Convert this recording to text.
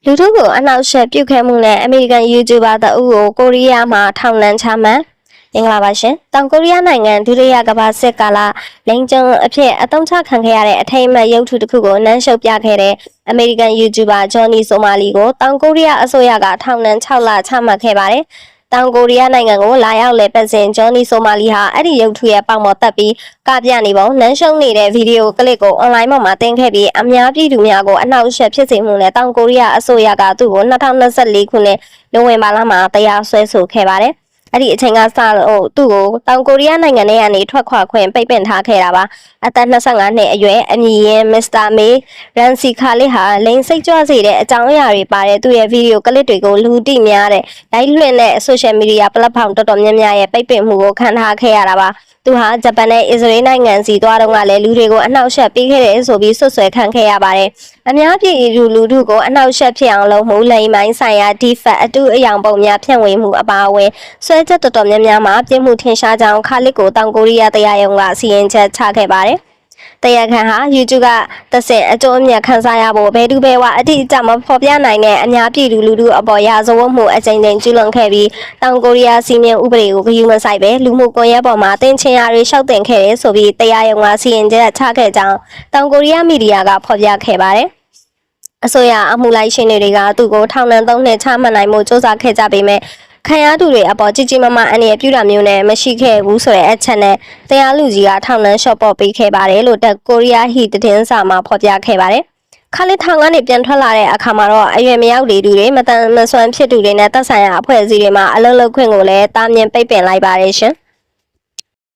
လူထုကိုအနှောက်အယှက်ပြုခဲ့မှုနဲ့အမေရိကန် YouTuber တအုပ်ကိုကိုရီးယားမှာထောင်ဒဏ်ချမှတ်မင်္ဂလာပါရှင်တောင်ကိုရီးယားနိုင်ငံဒုတိယကမ္ဘာစစ်ကာလလိန်ကျုံအဖြစ်အသုံးချခံခဲ့ရတဲ့အထိမ်းအမှတ်ရုပ်ထုတစ်ခုကိုနမ်းရှုပ်ပြခဲ့တဲ့အမေရိကန် YouTuber Johnny Somali ကိုတောင်ကိုရီးယားအစိုးရကထောင်ဒဏ်6လချမှတ်ခဲ့ပါတယ်တောင်ကိုရီးယားနိုင်ငံကိုလာရောက်လေပတ်စဉ်ဂျွန်နီဆိုမာလီဟာအဲ့ဒီရုပ်ထုရဲ့ပေါင်ပေါ်တက်ပြီးကပြနေပုံနန်းရှုံနေတဲ့ဗီဒီယိုကလစ်ကိုအွန်လိုင်းပေါ်မှာတင်ခဲ့ပြီးအများပြည်သူများကိုအနှောက်အယှက်ဖြစ်စေမှုနဲ့တောင်ကိုရီးယားအစိုးရကသူ့ကို2024ခုနှစ်နိုဝင်ဘာလမှာတရားစွဲဆိုခဲ့ပါတယ်အဲ့ဒီအချိန်ကစလို့သူ့ကိုတောင်ကိုရီးယားနိုင်ငံထဲကနေထွက်ခွာခွင့်ပိတ်ပင်ထားခဲ့တာပါအသက်25နှစ်အရွယ်အမည်ရင်းမစ္စတာမေရန်စီခါလစ်ဟာလိန်စိတ်ကြွစေတဲ့အကြောင်းအရာတွေပါတဲ့သူ့ရဲ့ဗီဒီယိုကလစ်တွေကိုလူသိများတဲ့လိုက်လွှင့်တဲ့ social media platform တော်တော်များများရဲ့ပိတ်ပင်မှုကိုခံထားခဲ့ရတာပါသူဟာဂျပန်နဲ့အစ္စရေးနိုင်ငံစီသွားတော့ကလည်းလူတွေကိုအနှောက်အယှက်ပေးခဲ့တယ်ဆိုပြီးဆွဆွဲခံခဲ့ရပါတယ်။အများပြည်သူလူထုကိုအနှောက်အယှက်ဖြစ်အောင်လုပ်မှုလိမ်မိုင်းဆိုင်ရာ defect အတူအယောင်ပုံများဖြန့်ဝေမှုအပါအဝင်ဆွဲချက်တော်တော်များများမှာပြစ်မှုထင်ရှားကြောင်းခါလစ်ကိုတောင်ကိုရီးယားတရားရုံးကစီရင်ချက်ချခဲ့ပါတယ်။တရားခံဟာ YouTube ကသစင်အကျိုးအမြတ်ခန်းစားရဖို့ဘယ်သူဘယ်ဝါအတိအကျမဖော်ပြနိုင်တဲ့အများပြည်သူလူထုအပေါ်ရာဇဝတ်မှုအကြိမ်ကြိမ်ကျူးလွန်ခဲ့ပြီးတောင်ကိုရီးယားစီမင်းဥပဒေကိုဂရုမစိုက်ပဲလူမှုကွန်ရက်ပေါ်မှာတင်ချင်ရာတွေရှောက်တင်ခဲ့တယ်ဆိုပြီးတရားရုံးကစီရင်ချက်ချခဲ့ကြောင်းတောင်ကိုရီးယားမီဒီယာကဖော်ပြခဲ့ပါတယ်အစိုးရအမှုလိုက်ရှင်တွေကသူ့ကိုထောင်ဒဏ်3နှစ်ချမှတ်နိုင်မှုစ조사ခဲ့ကြပေမဲ့ခံရသူတွေအပေါ်ကြီးကြီးမားမားအနေနဲ့ပြုတာမျိုးနဲ့မရှိခဲ့ဘူးဆိုတဲ့အချက်နဲ့တရားလူကြီးကထောင်ဒဏ်လျှော့ပေါ့ပေးခဲ့ပါတယ်လို့တက်ကိုရီးယားဟီသတင်းစာမှာဖော်ပြခဲ့ပါတယ်ခါလစ်ထောင်ကနေပြန်ထွက်လာတဲ့အခါမှာတော့အရွယ်မရောက်သူတွေမတန်မဆွမ်းဖြစ်သူတွေနဲ့သက်ဆိုင်ရာအဖွဲ့အစည်းတွေမှာအလုပ်လုပ်ခွင့်ကိုလည်းတားမြင်ပိတ်ပင်လိုက်ပါတယ်ရှင်